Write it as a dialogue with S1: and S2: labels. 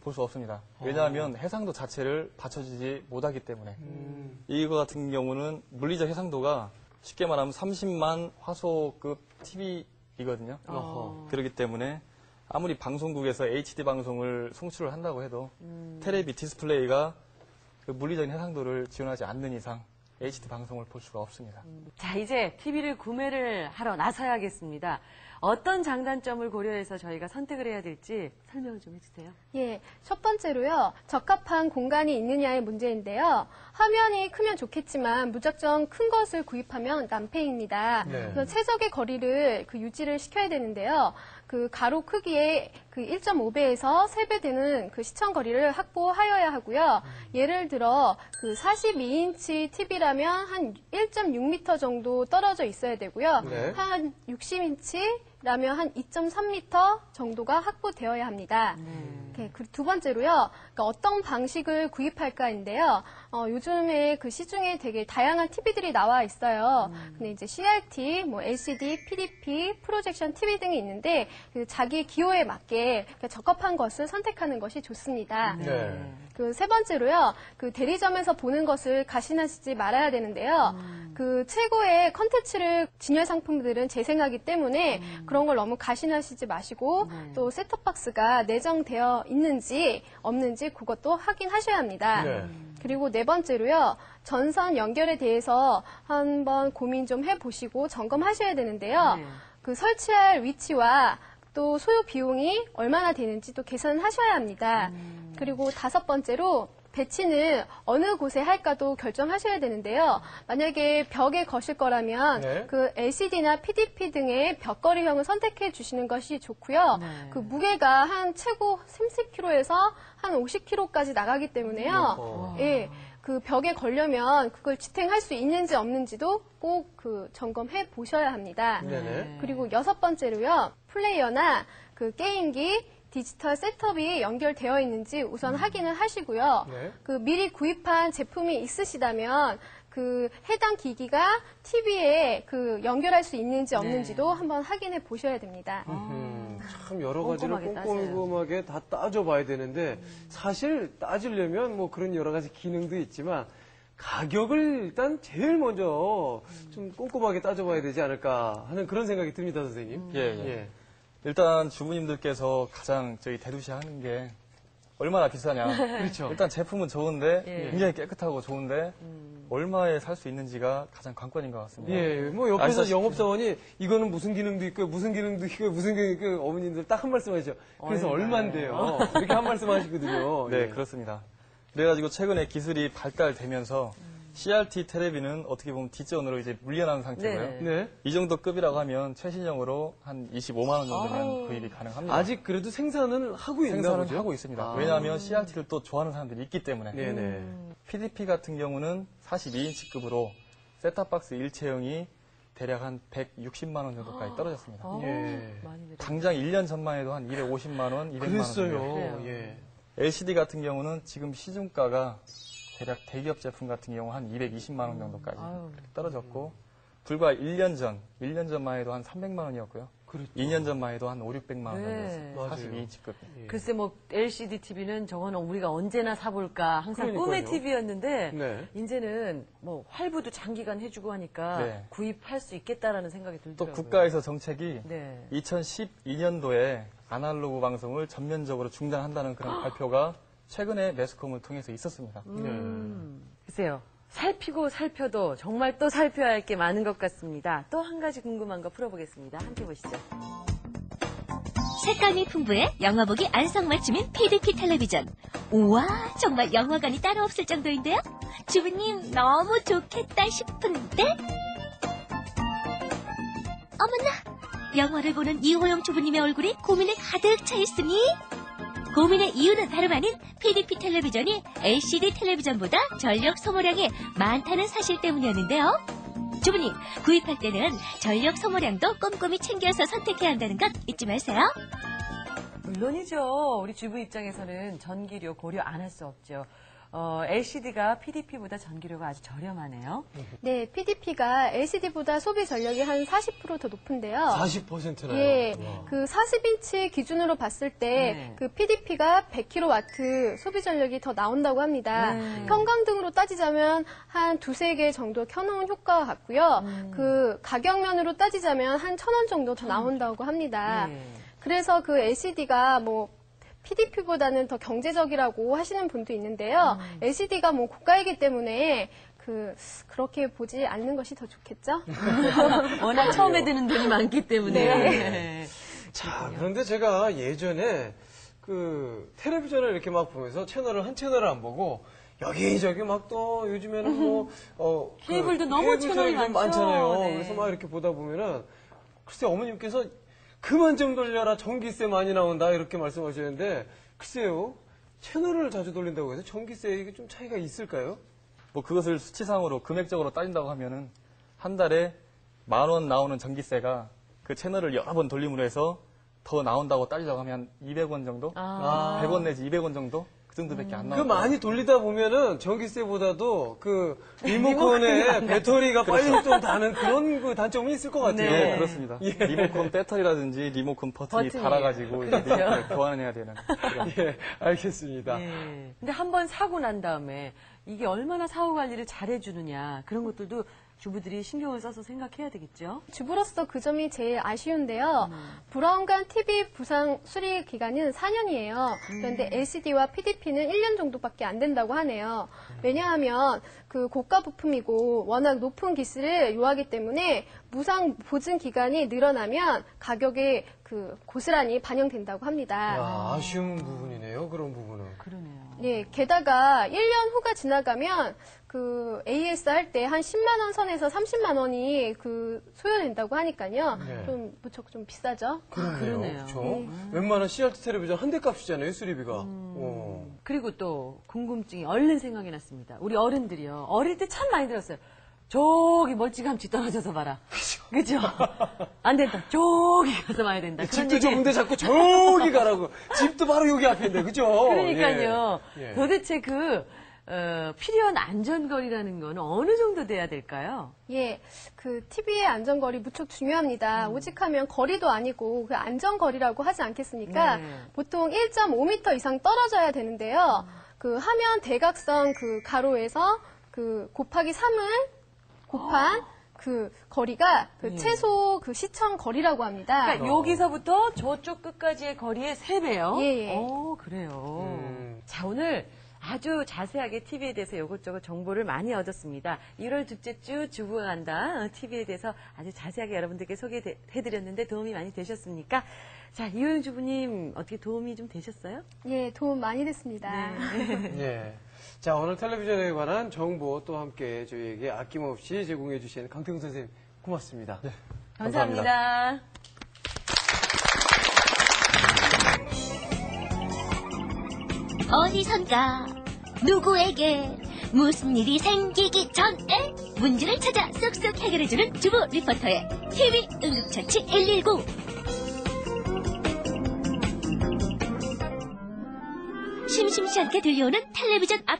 S1: 볼 수 없습니다. 왜냐하면 해상도 자체를 받쳐주지 못하기 때문에 이거 같은 경우는 물리적 해상도가 쉽게 말하면 30만 화소급 TV이거든요. 그렇기 때문에 아무리 방송국에서 HD 방송을 송출을 한다고 해도 테레비 디스플레이가 그 물리적인 해상도를 지원하지 않는 이상 HD 방송을 볼 수가 없습니다.
S2: 자, 이제 TV를 구매를 하러 나서야겠습니다. 어떤 장단점을 고려해서 저희가 선택을 해야 될지 설명을 좀 해주세요.
S3: 예, 첫 번째로요. 적합한 공간이 있느냐의 문제인데요. 화면이 크면 좋겠지만 무작정 큰 것을 구입하면 낭패입니다. 그래서 최적의 거리를 유지를 시켜야 되는데요. 그 가로 크기의 그 1.5배에서 3배 되는 그 시청 거리를 확보하여야 하고요. 예를 들어 그 42인치 TV라면 한 1.6m 정도 떨어져 있어야 되고요. 한 60인치라면 한 2.3m 정도가 확보되어야 합니다. 그 두 번째로요. 그러니까 어떤 방식을 구입할까인데요. 요즘에 그 시중에 되게 다양한 TV들이 나와 있어요. 근데 이제 CRT, 뭐 LCD, PDP, 프로젝션 TV 등이 있는데 그 자기 기호에 맞게 적합한 것을 선택하는 것이 좋습니다. 그 세 번째로요. 그 대리점에서 보는 것을 가신하시지 말아야 되는데요. 그 최고의 컨텐츠를 진열 상품들은 재생하기 때문에 그런 걸 너무 가신하시지 마시고 또 셋톱박스가 내정되어 있는지 없는지 그것도 확인하셔야 합니다. 그리고 네 번째로요. 전선 연결에 대해서 한번 고민 좀 해보시고 점검하셔야 되는데요. 그 설치할 위치와 또 소요 비용이 얼마나 되는지 또 계산하셔야 합니다. 그리고 다섯 번째로 배치는 어느 곳에 할까도 결정하셔야 되는데요. 만약에 벽에 거실 거라면 그 LCD나 PDP 등의 벽걸이형을 선택해 주시는 것이 좋고요. 그 무게가 한 최고 30kg에서 한 50kg까지 나가기 때문에요. 예, 그 벽에 걸려면 그걸 지탱할 수 있는지 없는지도 꼭 그 점검해 보셔야 합니다. 그리고 여섯 번째로요. 플레이어나 그 게임기 디지털 셋업이 연결되어 있는지 우선 확인을 하시고요. 그 미리 구입한 제품이 있으시다면 그 해당 기기가 TV에 그 연결할 수 있는지 없는지도 한번 확인해 보셔야 됩니다.
S4: 참 여러 가지를 꼼꼼하게 다 따져봐야 되는데 사실 따지려면 뭐 그런 여러 가지 기능도 있지만 가격을 일단 제일 먼저 좀 꼼꼼하게 따져봐야 되지 않을까 하는 그런 생각이 듭니다, 선생님.
S1: 일단 주부님들께서 가장 저희 대두시하는 게 얼마나 비싸냐.
S4: 그렇죠.
S1: 일단 제품은 좋은데 굉장히 깨끗하고 좋은데 얼마에 살 수 있는지가 가장 관건인 것 같습니다.
S4: 뭐 옆에서 영업사원이 이거는 무슨 기능도 있고 무슨 기능도 있고 무슨 기능도 있고 어머님들 딱 한 말씀 하시죠. 그래서 얼마인데요. 이렇게 한 말씀 하시거든요.
S1: 네, 그렇습니다. 그래가지고 최근에 기술이 발달되면서 CRT 텔레비는 어떻게 보면 뒷전으로 이제 물려나온 상태고요. 이 정도 급이라고 하면 최신형으로 한 25만 원 정도면 구입이 가능합니다.
S4: 아직 그래도 생산은 하고 있나
S1: 생산은
S4: 보죠?
S1: 하고 있습니다. 왜냐하면 CRT를 또 좋아하는 사람들이 있기 때문에. PDP 같은 경우는 42인치급으로 셋탑박스 일체형이 대략 한 160만 원 정도까지 떨어졌습니다. 당장 1년 전만 해도 한 250만 원, 200만 원 정도. LCD 같은 경우는 지금 시중가가 대략 대기업 제품 같은 경우 한 220만 원 정도까지 떨어졌고 불과 1년 전만 해도 한 300만 원이었고요. 2년 전만 해도 한 5, 600만 원 정도였습니다. 42인치급.
S2: 글쎄 뭐 LCD TV는 저거는 우리가 언제나 사볼까 항상 꿈의 TV였는데 이제는 뭐 할부도 장기간 해주고 하니까 구입할 수 있겠다라는 생각이 들더라고요.
S1: 또 국가에서 정책이 2012년도에 아날로그 방송을 전면적으로 중단한다는 그런 발표가 최근에 매스컴을 통해서 있었습니다.
S2: 글쎄요. 살피고 살펴도 정말 또 살펴야 할 게 많은 것 같습니다. 또 한 가지 궁금한 거 풀어보겠습니다. 함께 보시죠.
S5: 색감이 풍부해 영화보기 안성맞춤인 PDP 텔레비전. 우와, 정말 영화관이 따로 없을 정도인데요? 주부님 너무 좋겠다 싶은데? 어머나! 영화를 보는 이호영 주부님의 얼굴이 고민에 가득 차 있으니 고민의 이유는 다름 아닌 PDP 텔레비전이 LCD 텔레비전보다 전력 소모량이 많다는 사실 때문이었는데요. 주부님, 구입할 때는 전력 소모량도 꼼꼼히 챙겨서 선택해야 한다는 것 잊지 마세요.
S2: 물론이죠. 우리 주부 입장에서는 전기료 고려 안 할 수 없죠. LCD가 PDP보다 전기료가 아주 저렴하네요.
S3: 네, PDP가 LCD보다 소비 전력이 한 40% 더 높은데요.
S4: 40%나요?
S3: 예, 그 40인치 기준으로 봤을 때 그 PDP가 100kW 소비 전력이 더 나온다고 합니다. 형광등으로 따지자면 한 두세 개 정도 켜놓은 효과와 같고요. 그 가격면으로 따지자면 한 1,000원 정도 더 나온다고 합니다. 그래서 그 LCD가 뭐 PDP보다는 더 경제적이라고 하시는 분도 있는데요. LCD가 뭐 고가이기 때문에 그렇게 보지 않는 것이 더 좋겠죠?
S2: 워낙 처음에 드는 돈이 많기 때문에.
S3: 네.
S4: 자, 그런데 제가 예전에 그 텔레비전을 이렇게 막 보면서 한 채널을 안 보고 여기저기 막 또 요즘에는 뭐
S2: 케이블도 너무 채널이
S4: 많잖아요.
S2: 네.
S4: 그래서 막 이렇게 보다 보면은 글쎄 어머님께서 그만 좀 돌려라 전기세 많이 나온다 이렇게 말씀하시는데 글쎄요 채널을 자주 돌린다고 해서 전기세 이게 좀 차이가 있을까요?
S1: 뭐 그것을 수치상으로 금액적으로 따진다고 하면은 한 달에 10,000원 나오는 전기세가 그 채널을 여러 번 돌림으로 해서 더 나온다고 따지자고 하면 200원 정도? 100원 내지 200원 정도? 그 정도밖에 안 나와요.
S4: 그 많이 돌리다 보면은 전기세보다도 그 리모컨의 배터리가 빨리 좀 다는 그런 그 단점이 있을 것 같아요.
S1: 네, 그렇습니다. 예. 리모컨 배터리라든지 리모컨 버튼이 달아가지고 이렇게 교환해야 되는.
S4: 예, 알겠습니다.
S2: 네. 근데 한번 사고 난 다음에 이게 얼마나 사후 관리를 잘해주느냐 그런 것들도 주부들이 신경을 써서 생각해야 되겠죠.
S3: 주부로서 그 점이 제일 아쉬운데요. 브라운관 TV 부상 수리 기간은 4년이에요. 그런데 LCD와 PDP는 1년 정도밖에 안 된다고 하네요. 왜냐하면 그 고가 부품이고 워낙 높은 기술을 요하기 때문에 무상 보증 기간이 늘어나면 가격에 그 고스란히 반영된다고 합니다.
S4: 야, 아쉬운 부분이네요. 그런 부분은.
S2: 그러네요.
S3: 예, 게다가 1년 후가 지나가면 그 AS 할 때 한 10만 원 선에서 30만 원이 그 소요된다고 하니까요.
S4: 네.
S3: 좀 무척 좀 비싸죠.
S2: 그러네요.
S4: 그렇죠. 웬만한 CRT 텔레비전 한 대 값이잖아요, 수리비가.
S2: 그리고 또 궁금증이 얼른 생각이 났습니다. 우리 어른들이요. 어릴 때 참 많이 들었어요. 저기 멀찌감치 떨어져서 봐라. 그죠? 안 된다. 저기 가서 봐야 된다.
S4: 집도 좁은데 자꾸 저기 가라고. 집도 바로 여기 앞인데, 그죠?
S2: 그러니까요.
S4: 예.
S2: 도대체 필요한 안전거리라는 건 어느 정도 돼야 될까요?
S3: 예, 그 TV의 안전거리 무척 중요합니다. 오직하면 거리도 아니고 그 안전거리라고 하지 않겠습니까?
S2: 네.
S3: 보통 1.5m 이상 떨어져야 되는데요. 그 화면 대각선 그 가로에서 그 곱하기 3을 곱한 그 거리가 그 최소 그 시청 거리라고 합니다.
S2: 그러니까 여기서부터 저쪽 끝까지의 거리의 3배요?
S3: 예, 예.
S2: 그래요. 자, 오늘 아주 자세하게 TV에 대해서 이것저것 정보를 많이 얻었습니다. 1월 둘째 주 주부가 간다 TV에 대해서 아주 자세하게 여러분들께 소개해드렸는데 도움이 많이 되셨습니까? 자, 이호영 주부님 어떻게 도움이 좀 되셨어요?
S3: 예, 도움 많이 됐습니다.
S4: 예. 자, 오늘 텔레비전에 관한 정보 또 함께 저희에게 아낌없이 제공해 주신 강태훈 선생님 고맙습니다. 네,
S2: 감사합니다.
S5: 어디선가 누구에게 무슨 일이 생기기 전에 문제를 찾아 쏙쏙 해결해주는 주부 리포터의 TV 응급처치 119. 심심치 않게 들려오는 텔레비전 앞